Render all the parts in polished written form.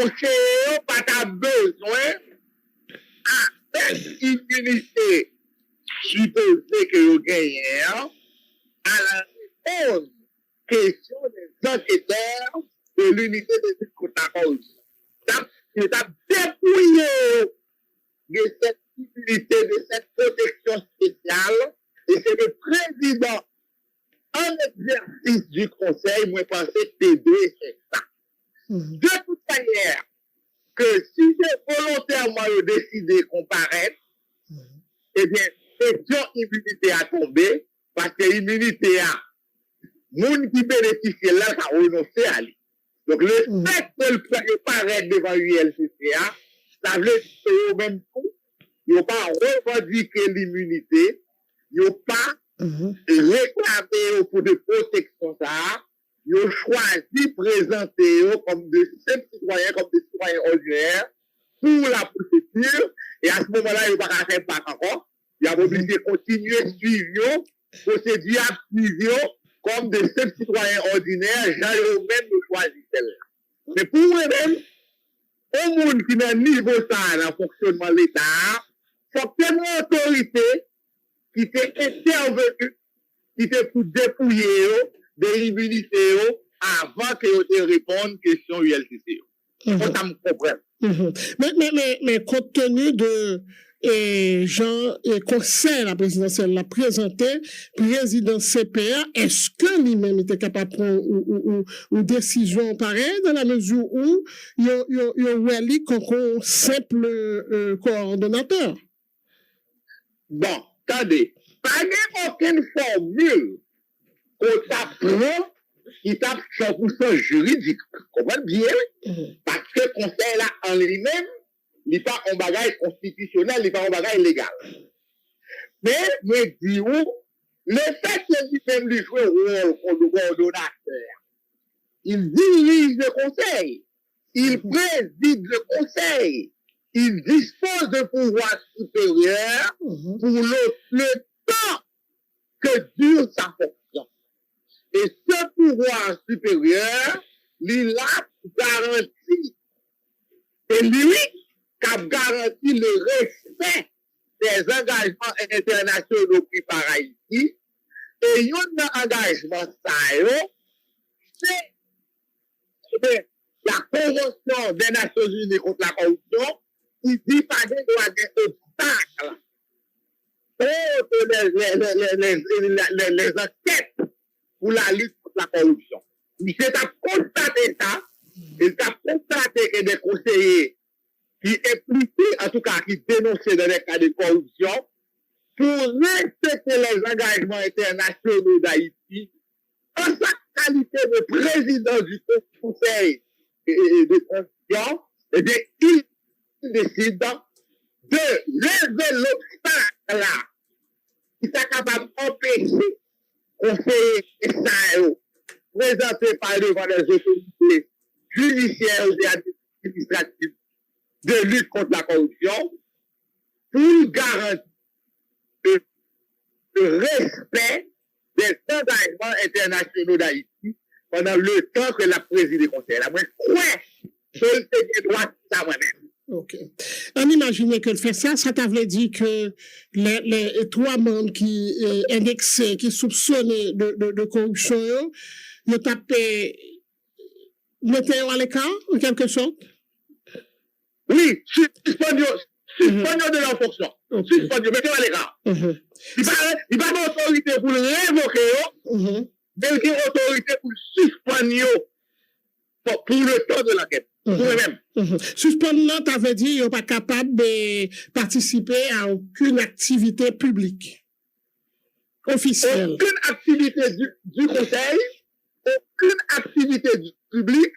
conseiller pas ta besoin à cette immunité supposée que vous gagnez à la réponse question des enquêteurs de l'unité de lutte contre la corruption. Il a dépouillé de cette immunité, de cette protection spéciale, et c'est le président en exercice du conseil, moi, je pense que T2 c'est ça. De toute manière, que si j'ai volontairement décidé de comparaître, eh bien, question immunité a tombé, parce que l'immunité a, moun qui bénéficie là, a renoncé à lui. Donc, le fait que le paraît devant l'ULCCA, ça veut dire que même coup, ils n'ont pas revendiqué l'immunité, ils n'ont pas réclamé pour des protections, ils ont choisi de présenter comme de simples citoyens, comme des citoyens ordinaires, pour la procédure, et à ce moment-là, ils n'ont pas faire pas encore, ils ont obligé de continuer à suivre, procédure à suivre, comme des simples citoyens ordinaires, j'ai eux-mêmes choisi celle-là. Mais pour eux-mêmes, au monde qui n'a niveau ça dans le fonctionnement de l'État, il faut que une autorité qui s'est intervenue, qui s'est pour dépouiller de l'immunité avant que vous répondiez aux questions ULCC. Faut ça me comprendre. Mais compte tenu de Jean et conseil la présidentielle l'a présenté, président CPA, est-ce que lui-même était capable de prendre une décision pareille dans la mesure où il y a comme simple coordonnateur? Bon, attendez, pas aucune formule qu'on t'apprend qui tape 100% juridique. Comprenez bien? Parce que le conseil là en lui-même, il n'est pas un bagage constitutionnel, il n'est pas un bagage légal. Mais, je dis le fait qu'il lui-même lui joue un rôle de coordonnateur, il dirige le conseil, il préside le conseil, il dispose de pouvoir supérieur pour le temps que dure sa fonction. Et ce pouvoir supérieur, il a garanti, et lui, qui a garanti le respect des engagements internationaux pris par Haïti, et un engagement, c'est la Convention des Nations Unies contre la corruption, qui dit pas qu'il doit y avoir obstacles les enquêtes pour la lutte contre la corruption. Il s'est constaté ça, il a constaté que des conseillers qui impliquaient, en tout cas qui dénonçaient dans les cas de corruption, pour respecter les engagements internationaux d'Haïti, en sa qualité de président du Conseil de corruption, eh bien, il décide de lever l'obstacle là, qui est capable d'empêcher conseiller ça, présenté par devant les autorités judiciaires et administratives de lutte contre la corruption, pour garantir le respect des engagements internationaux d'Haïti pendant le temps que la présidé conseil. Moi, je crois que c'est droit ça moi-même. OK. On imagine que le fait ça, ça t'avait dit que les trois membres qui indexaient, qui soupçonnaient de corruption, ils tapaient, mettaient à l'écart, en quelque sorte? Oui, suspendu de leur fonction. Suspendu, mettez à l'écart. Il n'y a pas d'autorité pour le révoquer, mais il y a une autorité pour le suspendre pour le temps de l'enquête. Suspendre, tu avais dit qu'ils sont pas capables de participer à aucune activité publique officielle. Aucune activité du conseil, aucune activité du public.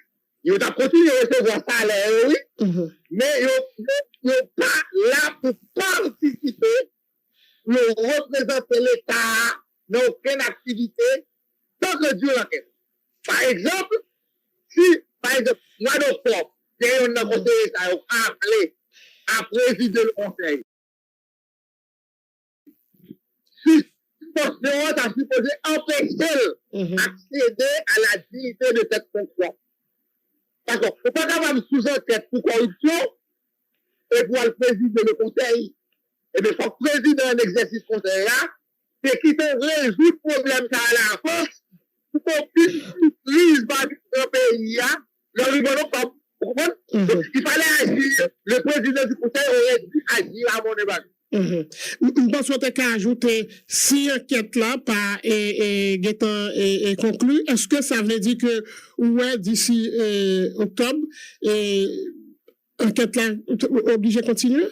Ils ont continué à recevoir salaire, oui, mais ils n'ont pas là pour participer, pour représenter l'État dans aucune activité tant que Dieu l'enquête. Par exemple, si, par exemple, mois d'octobre, il y a un conseiller qui a appelé à présider le conseil. Suspension a supposé empêcher d'accéder à la dignité de cette fonction. Parce qu'on n'est pas capable de sous-enquête pour corruption et pour le président le conseil. Et bien, il faut que le président un exercice conseil là, c'est qu'il te résout le problème ça à la force pour qu'on puisse utiliser le pays là, le rigolo pas. Donc, il fallait agir. Le président du conseil aurait dû agir à mon évaluation. Je pense qu'on a ajouté si l'enquête là pas est conclue, est-ce que ça veut dire que ouais, d'ici octobre, l'enquête là obligée de continuer?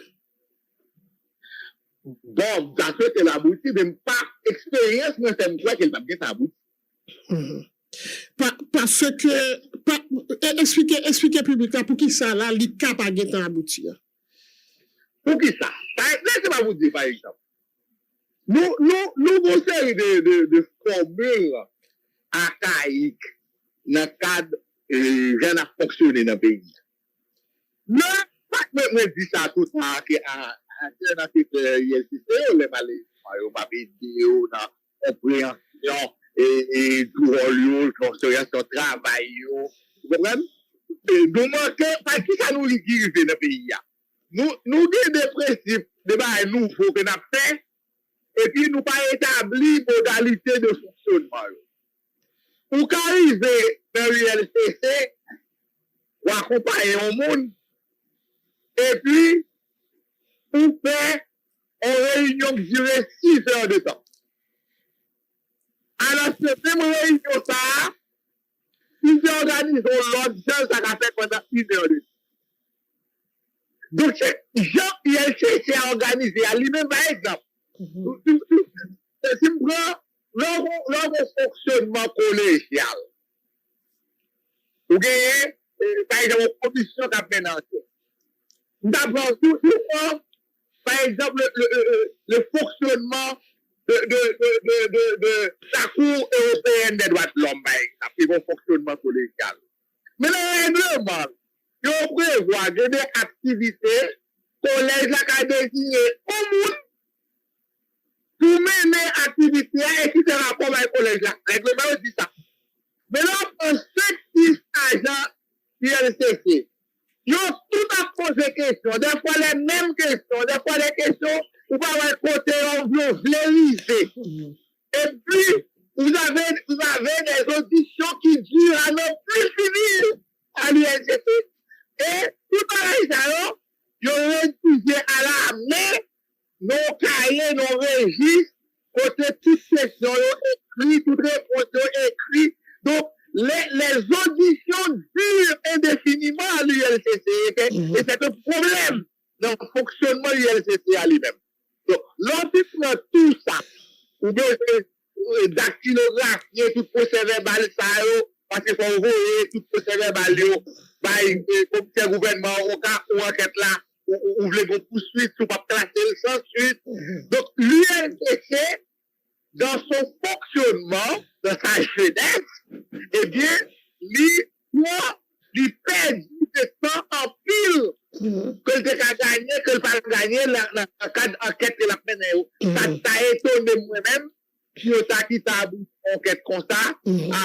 Bon, ça fait que l'abouti, même pas expérience, mais c'est moi qu'elle va bien aboutir. Parce que, expliquez public là, pour qui ça là, il est capable de aboutir. Pour qui ça? Laissez-moi vous dire, par exemple. Nous avons série de formules archaïques dans le cadre de la fonctionner dans le pays. Non, pas que je dis ça tout ça, que dans le ILCC, on les malais, on va vidéo, dans la compréhension, et tout rôle, construction, travail, vous comprenez? Nous manquons, parce que ça nous liquide dans le pays. Nous avons des principes, des bails nouveaux que nous avons fait, et puis nous pas établi modalité de fonctionnement. Pour qu'arriver dans l'ULCC, ou accompagner au monde, et puis, pour faire une réunion qui durait 6 heures de temps. Alors, cette même réunion, ça, si j'organise l'autre, ça va faire pendant 1 heure de temps. Donc, Jean-ILCC a organisé à lui-même, par exemple. Si je prends leur fonctionnement collégial, vous voyez, par exemple, une commission qui a pénalisé. D'abord, par exemple, le fonctionnement de la Cour européenne des droits de l'homme, par exemple, qui est un fonctionnement collégial. Mais le règlement, il prévoit des activités collège la qu'a désigné au monde pour mener activité et qui se rapport avec le collège là. Le règlement dit ça. Mais là, on sait que agents ILCC, ils ont tout à poser des questions, des fois les mêmes questions, des fois les questions où pas avoir côté on veut vérifier. Et puis, vous avez des auditions qui durent à ne plus finir à l'ILCC. Et tout pareil, ça, ils ont rédigé à la main nos cahiers, nos registres, côté toutes questions écrites, toutes réponses écrites. Donc, les auditions durent indéfiniment à l'ULCC. Et c'est un problème dans le fonctionnement de l'ULCC à lui-même. Donc, lorsqu'il prend tout ça, ou bien dactylographier tout procès-verbal, ça, parce qu'il faut envoyer tout procès-verbal, par le comité gouvernement, ou enquête là, ou voulez qu'on poursuite, ou pas classer le sans suite. Donc, l'ULCC, dans son fonctionnement, dans sa jeunesse, eh bien, il perd du temps en pile que le a gagné, que le pas gagné dans le cadre d'enquête de la peine. Ça t'a étonné moi-même, qui a quitté une enquête comme ça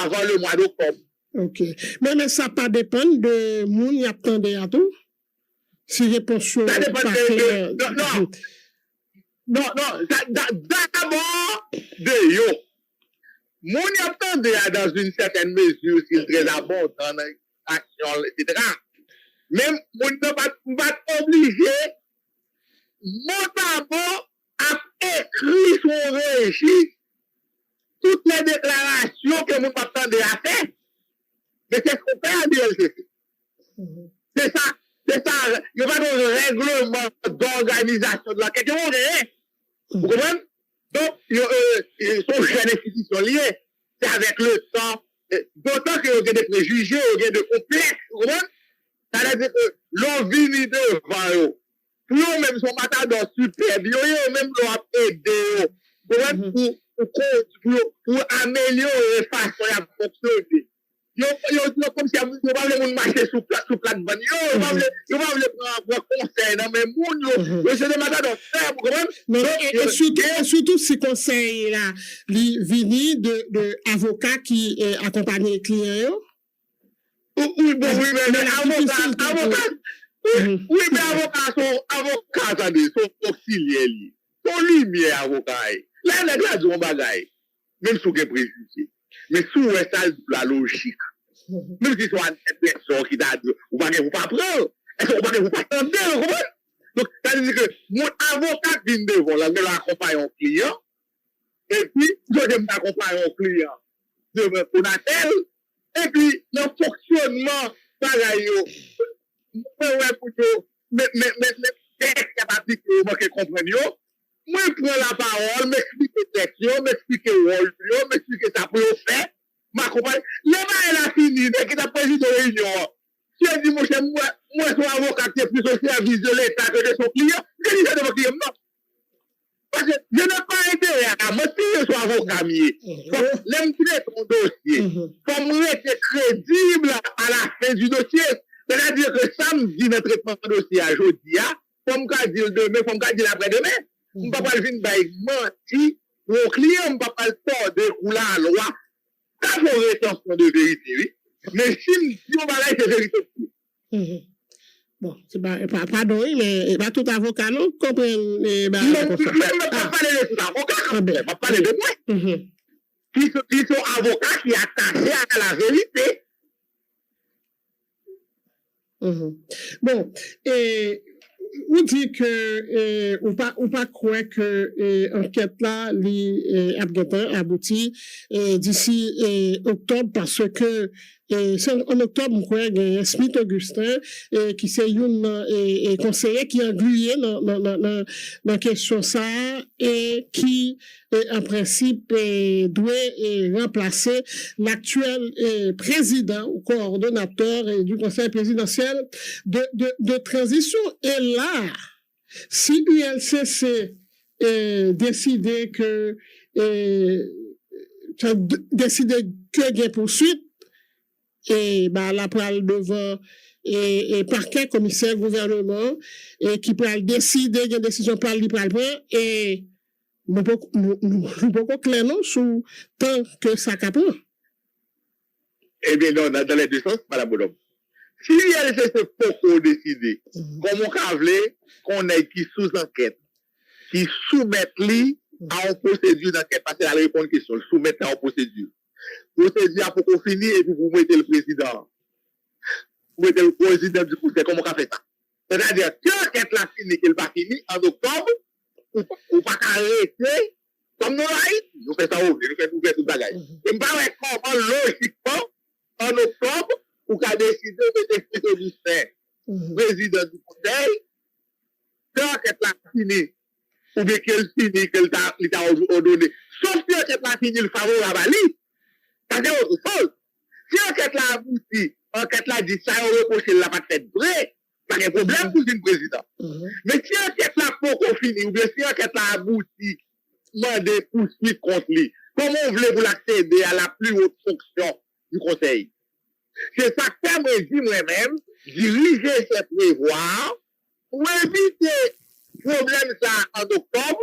avant le mois d'octobre. Ok. Mais ça pas dépend de moun y attendait à tout. Si réponse ça dépend de non, d'abord de yo. Moun y attendait dans une certaine mesure, s'il est très abondant dans l'action, etc. Même moun ne va pas obligé, notamment à écrire son registre toutes les déclarations que moun attendait à faire. Mais c'est ce qu'on fait à l'ULCC. C'est ça. Il n'y a pas de règlement d'organisation de l'enquête. Vous comprenez? Donc, ils sont jeunes institutions liées. C'est avec le temps. D'autant qu'il y a des préjugés, il y a des complexes. Vous comprenez? Ça veut dire que l'on vit devant eux. Pour eux, même, son matador super, eux, même, l'ont aidé. Vous comprenez? Pour améliorer la façon de fonctionner. Yo comme si yo pas le monde marcher sous plate-bande. Yo pas le prendre conseil dans mes moun yo c'est des matadors faire vous comprenez? Et surtout si conseil là vini de avocat qui accompagne les clients. Oui, bon, oui, mais avocat, oui, mais avocat, attendez, son auxiliaire, son lumière, avocat. Là, il a dit un bagage, même sous les préjugés. Mais sous la logique. Même si c'est une personne qui t'a dit, vous ne pas prendre, est-ce que vous ne pas entendre, donc, ça veut dire que mon avocat vient devant, là, je l'accompagne un client, et puis, je vais m'accompagner un client de mon appel, et puis, le fonctionnement, pareil, mais, texte capable de comprendre, moi, je prends la parole, m'explique le texte, m'explique le rôle, m'explique ça pour le faire, m'accompagne. Le bail est fini, dès qu'il a président de réunion. Si elle dit, moi, je suis avocat qui est plus au service de l'État que de son client, je dis ça de mon client, non. Parce que je n'ai pas intérêt à moi, si je suis avocat, l'aime tirer ton dossier, pour me être crédible à la fin du dossier. C'est-à-dire que samedi, notre traitement de dossier à jeudi, pour me dire demain, pour me dire après-demain, je ne peux pas venir mentir, mon client, je ne peux pas le temps de rouler à la loi. Ça, c'est une rétention de vérité, oui. Mais si on va là, c'est vérité. Bon, c'est pas, pardon, mais pas tout avocat, non, comprendre. Non, je ne peux pas parler de tout avocat, je ne peux pas parler de moi. Qui sont avocats qui sont attachés à la vérité. Bon, et on dit que ou pas croire que enquête là a abouti d'ici octobre parce que en octobre on croit il y a Smith Augustin qui c'est un conseiller qui a glué dans question ça et qui en principe doit remplacer l'actuel président ou coordonnateur du conseil présidentiel de transition. Et là, si ULCC décide que il y a poursuite, et bah là pour aller devant et parquet commissaire gouvernement et qui peut décider une décision par lui pour le et nous pas clair non sous tant que ça capot. Eh bien non, dans les deux sens, madame Bonhomme. Si il y a des pour décider, comme on veut qu'on ait qui sous enquête, qui soumettent lui à une procédure d'enquête, parce que la réponse à la question, soumettre à une procédure. Procédure pour qu'on finisse et puis vous mettez le président. Vous mettez le président du conseil, comment on fait ça? C'est-à-dire que l'enquête l'a fini, qu'elle va finir en octobre, ou pas arrêter, comme nous l'avons, nous faisons ça ouvrir, nous faisons tout le bagage. Et me paraît comment logiquement, en octobre, ou qu'a décidé de décider du président du conseil, que l'enquête l'a fini, ou bien qu'elle finit, qu'elle t'a ordonné. Sauf que l'enquête l'a fini, le favorable à lui. Ça c'est autre chose. Si l'enquête l'a abouti, l'enquête l'a dit ça, on reproche la pas fait vrai, pas de problème pour le président. Mais si l'enquête l'a pas fini, ou bien si l'enquête l'a abouti, demander poursuite contre lui, comment on voulait vous l'accéder à la plus haute fonction du conseil? C'est ça que moi dit moi-même, diriger ses prévoirs pour éviter problème ça en octobre,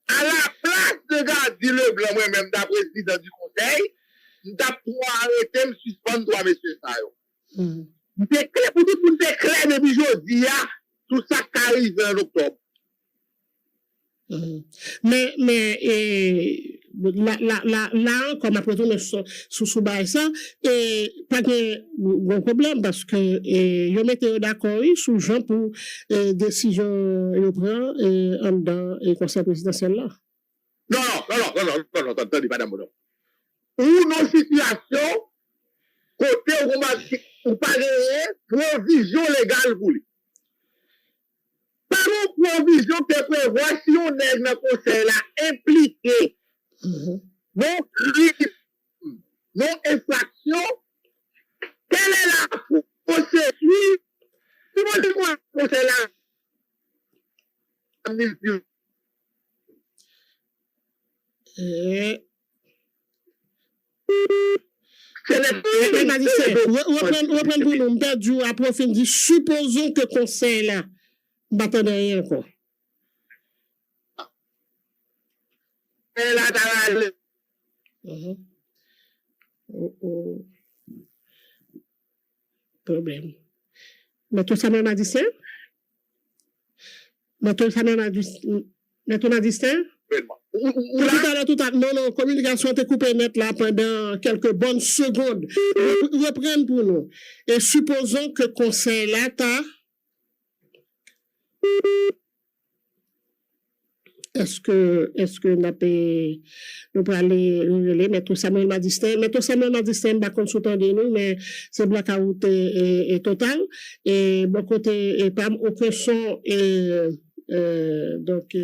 à la place de garder le blanc moi-même d'un président du conseil, nous avons arrêté, me suspendre trois messieurs ça. C'est clair pour tout le monde, c'est clair depuis aujourd'hui, tout ça qui arrive en octobre. Mais là, comme après tout, sous ça, et pas de bon problème parce que ils mettent d'accord sous Jean pour décision ils prend en dedans et conseil présidentiel là. Non, attendez, madame Bono. Ou nos situations, côté où pas de provision légale pour lui. Par une provision qui prévoit si on est dans le conseil là impliqué, non crime, non infraction, quelle est la procédure? Si on dit quoi, le conseil là, reprendre pour nous, perdu, approfondir, supposons que le conseil là, battant rien encore. problème. Maître Samuel Madistin? Maître Samuel Madistin? Maître Madistin? Non, communication était coupée net là pendant quelques bonnes secondes. Reprendre pour nous. Et supposons que conseil là, est-ce que nous pouvons aller Maître Samuel Madistin? Maître Samuel Madistin, pas consultant de nous, mais c'est blackout et total. Et bon côté, et pas aucun son, donc,